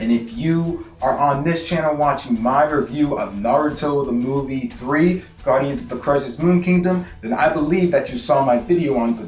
and if you are on this channel watching my review of Naruto The Movie 3, Guardians of the Crisis Moon Kingdom, then I believe that you saw my video on my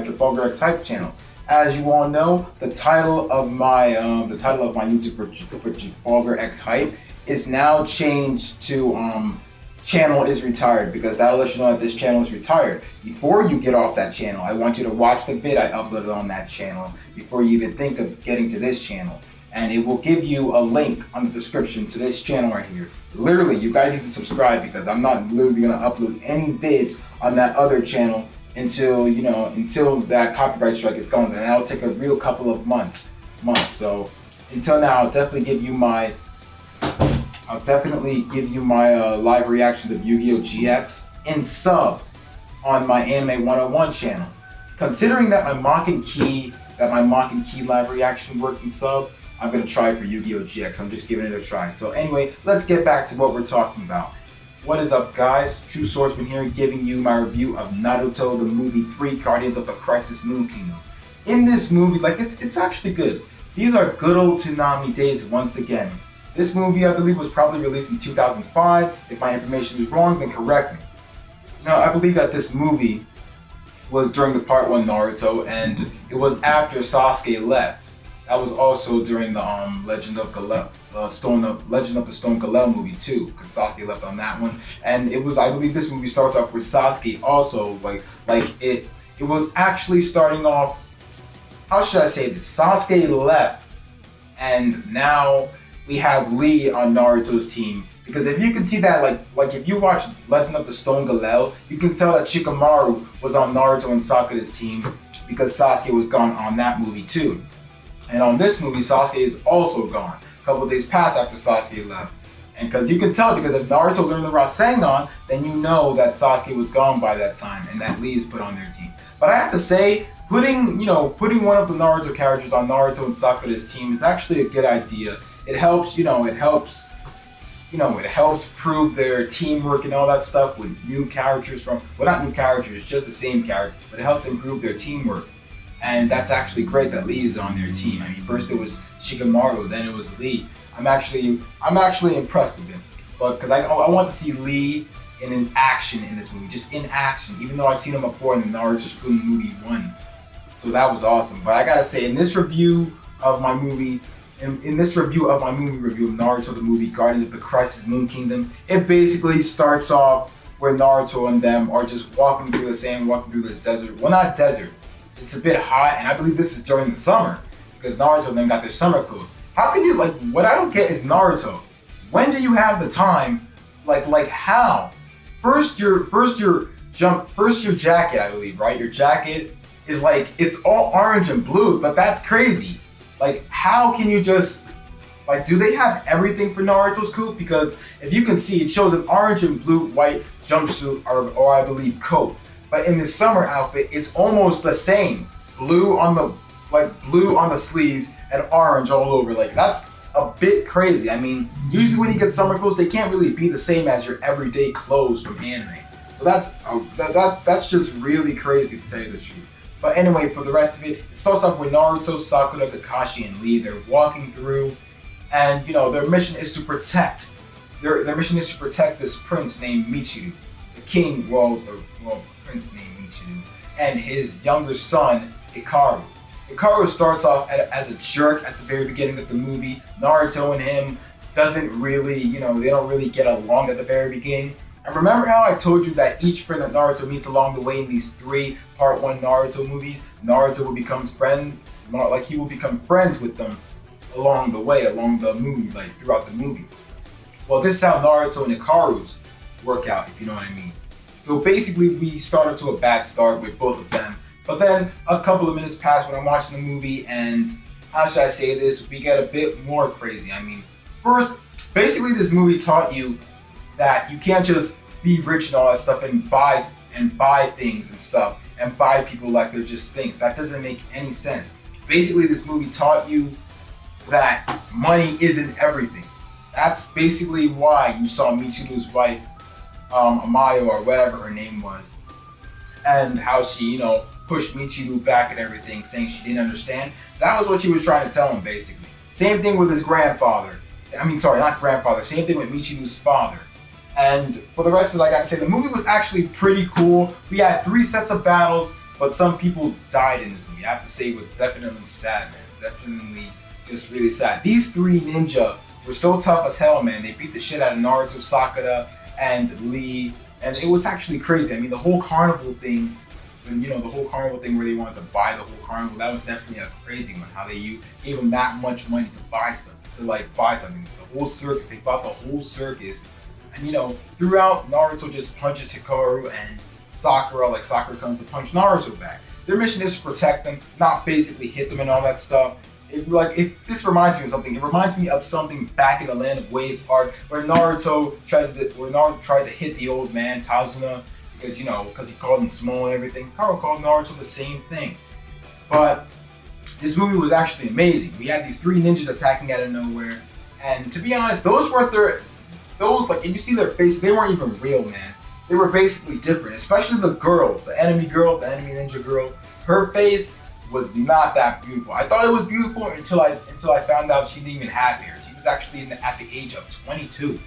Trafalgar X Hype channel. As you all know, the title of my YouTube for Trafalgar X Hype is now changed to channel is retired, because that'll let you know that this channel is retired. Before you get off that channel, I want you to watch the vid I uploaded on that channel before you even think of getting to this channel. And it will give you a link on the description to this channel right here. Literally, you guys need to subscribe, because I'm not literally gonna upload any vids on that other channel until that copyright strike is gone. And that'll take a real couple of months. So until now, I'll definitely give you my live reactions of Yu-Gi-Oh! GX in subs on my Anime 101 channel. Considering that my Mock and Key live reaction worked in sub, I'm gonna try for Yu-Gi-Oh! GX. I'm just giving it a try. So anyway, let's get back to what we're talking about. What is up, guys? True Swordsman here, giving you my review of Naruto The Movie 3, Guardians of the Crisis Moon Kingdom. In this movie, it's actually good. These are good old Toonami days once again. This movie, I believe, was probably released in 2005. If my information is wrong, then correct me. Now, I believe that this movie was during the Part 1 Naruto, and it was after Sasuke left. That was also during the Legend of the Stone Galel movie too, because Sasuke left on that one. And it was, I believe, this movie starts off with Sasuke also, it was actually starting off. How should I say this? Sasuke left, and now we have Lee on Naruto's team. Because if you can see that, like if you watch Legend of the Stone Galel, you can tell that Shikamaru was on Naruto and Sakura's team, because Sasuke was gone on that movie too. And on this movie, Sasuke is also gone. A couple of days pass after Sasuke left. And because you can tell, because if Naruto learned the Rasengan, then you know that Sasuke was gone by that time, and that Lee is put on their team. But I have to say, putting one of the Naruto characters on Naruto and Sakura's team is actually a good idea. It helps prove their teamwork and all that stuff with new characters not new characters, just the same characters, but it helps improve their teamwork. And that's actually great that Lee is on their team. I mean, first it was Shikamaru, then it was Lee. I'm actually impressed with him, but because I want to see Lee in action in this movie, just in action, even though I've seen him before in the Naruto Shippuden movie 1. So that was awesome. But I gotta say, in this review of my movie review of Naruto The Movie, Guardians of the Crisis Moon Kingdom, it basically starts off where Naruto and them are just walking through the sand, walking through this desert. Well, not desert. It's a bit hot, and I believe this is during the summer, because Naruto and them got their summer clothes. How can you, what I don't get is Naruto. When do you have the time? How? First your jacket, I believe, right? Your jacket is it's all orange and blue, but that's crazy. How can you just, do they have everything for Naruto's coat? Because if you can see, it shows an orange and blue white jumpsuit or I believe coat. But in the summer outfit, it's almost the same. Blue on the sleeves and orange all over. That's a bit crazy. I mean, usually when you get summer clothes, they can't really be the same as your everyday clothes from anime. So that's just really crazy, to tell you the truth. But anyway, for the rest of it, it starts off with Naruto, Sakura, Kakashi, and Lee. They're walking through, and their mission is to protect. Their mission is to protect this prince named Michiru, the king. Prince named Michiru, and his younger son Hikaru. Hikaru starts off as a jerk at the very beginning of the movie. Naruto and him doesn't really, they don't really get along at the very beginning. And remember how I told you that each friend that Naruto meets along the way in these 3 Part 1 Naruto movies, Naruto will become he will become friends with them along the way, along the movie, throughout the movie. Well, this is how Naruto and Hikaru's work out, if you know what I mean. So basically, we started to a bad start with both of them. But then a couple of minutes pass when I'm watching the movie, and how should I say this? We get a bit more crazy. I mean, first, basically this movie taught you that you can't just be rich and all that stuff and buy things and stuff and buy people like they're just things. That doesn't make any sense. Basically, this movie taught you that money isn't everything. That's basically why you saw Michiru's wife, Amayo, or whatever her name was, and how she, pushed Michiru back and everything, saying she didn't understand. That was what she was trying to tell him, basically. Same thing with his grandfather. I mean, sorry, not grandfather. Same thing with Michiru's father. And for the rest of it, I gotta say, the movie was actually pretty cool. We had 3 sets of battles, but some people died in this movie. I have to say, it was definitely sad, man. Definitely just really sad. These 3 ninja were so tough as hell, man. They beat the shit out of Naruto, Sakura, and Lee. And it was actually crazy. I mean, the whole carnival thing, and the whole carnival thing where they wanted to buy the whole carnival, that was definitely a crazy one. How they gave them that much money to buy something. The whole circus, they bought the whole circus. And throughout, Naruto just punches Hikaru, and Sakura comes to punch Naruto back. Their mission is to protect them, not basically hit them and all that stuff. If this reminds me of something, it reminds me of something back in the Land of Waves arc where Naruto tried to hit the old man Tazuna because he called him small and everything. Hikaru called Naruto the same thing. But this movie was actually amazing. We had these 3 ninjas attacking out of nowhere, and to be honest, those weren't and you see their faces, they weren't even real, man. They were basically different, especially the enemy ninja girl. Her face was not that beautiful. I thought it was beautiful until I found out she didn't even have hair. She was actually at the age of 22.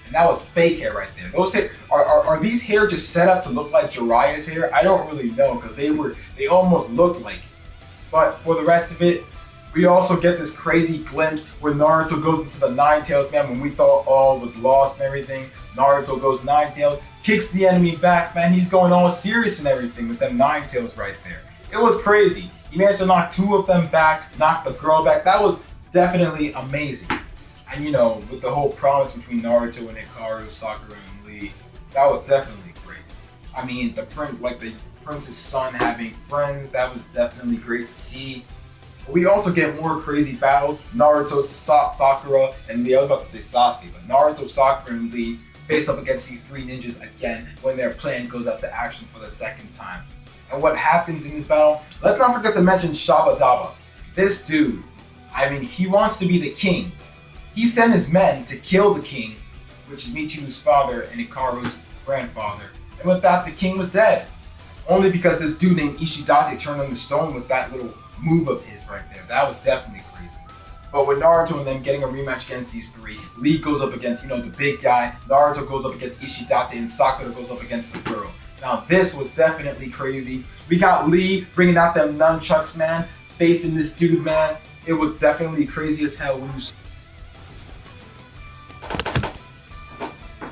And that was fake hair right there. Those hair, are these hair just set up to look like Jiraiya's hair? I don't really know, because they almost looked like it. But for the rest of it, we also get this crazy glimpse where Naruto goes into the Nine Tails, man. When we thought all was lost and everything, Naruto goes Nine Tails, kicks the enemy back, man. He's going all serious and everything with them Nine Tails right there. It was crazy. He managed to knock 2 of them back, knock the girl back. That was definitely amazing. And with the whole promise between Naruto and Hikaru, Sakura and Lee, that was definitely great. I mean, the prince's son having friends, that was definitely great to see. We also get more crazy battles. Naruto, Sakura, and Lee. I was about to say Sasuke, but Naruto, Sakura, and Lee faced up against these 3 ninjas again when their plan goes out to action for the 2nd time. And what happens in this battle? Let's not forget to mention Shabadaba. This dude, I mean, he wants to be the king. He sent his men to kill the king, which is Michiru's father and Hikaru's grandfather. And with that, the king was dead. Only because this dude named Ishidate turned him to stone with that little move of his right there. That was definitely crazy. But with Naruto and them getting a rematch against these 3, Lee goes up against, the big guy. Naruto goes up against Ishidate, and Sakura goes up against the girl. Now this was definitely crazy. We got Lee bringing out them nunchucks, man, facing this dude, man. It was definitely crazy as hell when you...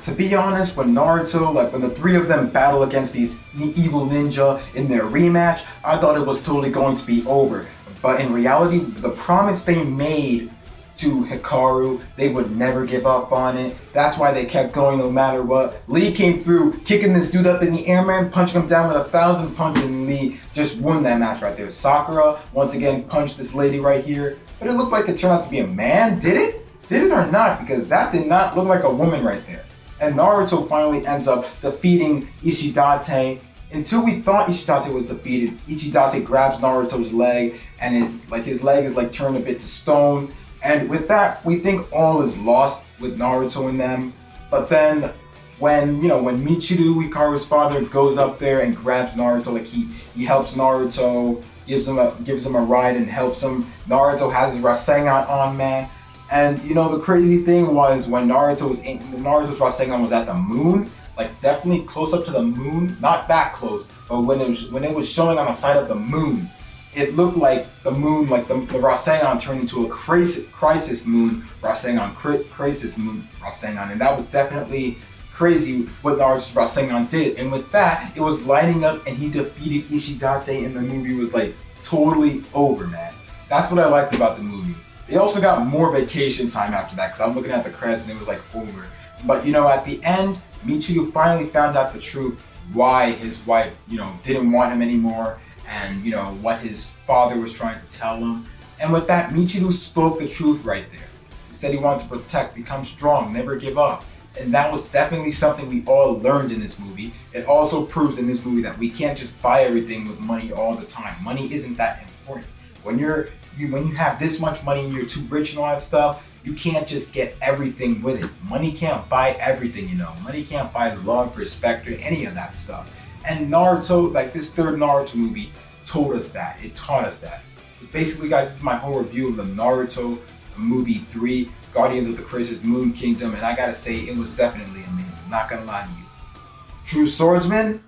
To be honest, when Naruto, when the 3 of them battle against these evil ninja in their rematch, I thought it was totally going to be over. But in reality, the promise they made to Hikaru, they would never give up on it. That's why they kept going no matter what. Lee came through, kicking this dude up in the air, man, punching him down with 1,000 punches, and Lee just won that match right there. Sakura, once again, punched this lady right here. But it looked like it turned out to be a man. Did it? Did it or not? Because that did not look like a woman right there. And Naruto finally ends up defeating Ishidate. Until we thought Ishidate was defeated, Ishidate grabs Naruto's leg, and his leg is turned a bit to stone. And with that, we think all is lost with Naruto and them. But then, when Michiru, Hikaru's father, goes up there and grabs Naruto, he helps Naruto, gives him a ride and helps him. Naruto has his Rasengan on, man. And the crazy thing was when Naruto's Rasengan was at the moon, definitely close up to the moon, not that close, but when it was showing on the side of the moon, it looked like the moon, the Rasengan turned into a crisis moon Rasengan, and that was definitely crazy what Naruto's Rasengan did. And with that, it was lighting up, and he defeated Ishidate, and the movie was totally over, man. That's what I liked about the movie. They also got more vacation time after that, because I'm looking at the credits and it was over. But at the end, Michiru finally found out the truth, why his wife, didn't want him anymore, and what his father was trying to tell him. And with that, Michiru spoke the truth right there. He said he wanted to protect, become strong, never give up. And that was definitely something we all learned in this movie. It also proves in this movie that we can't just buy everything with money all the time. Money isn't that important. When you have this much money and you're too rich and all that stuff, you can't just get everything with it. Money can't buy everything, Money can't buy love, respect, or any of that stuff. And Naruto, this 3rd Naruto movie, told us that. It taught us that. But basically, guys, this is my whole review of the Naruto movie 3, Guardians of the Crescent Moon Kingdom, and I gotta say, it was definitely amazing. Not gonna lie to you. True Swordsman,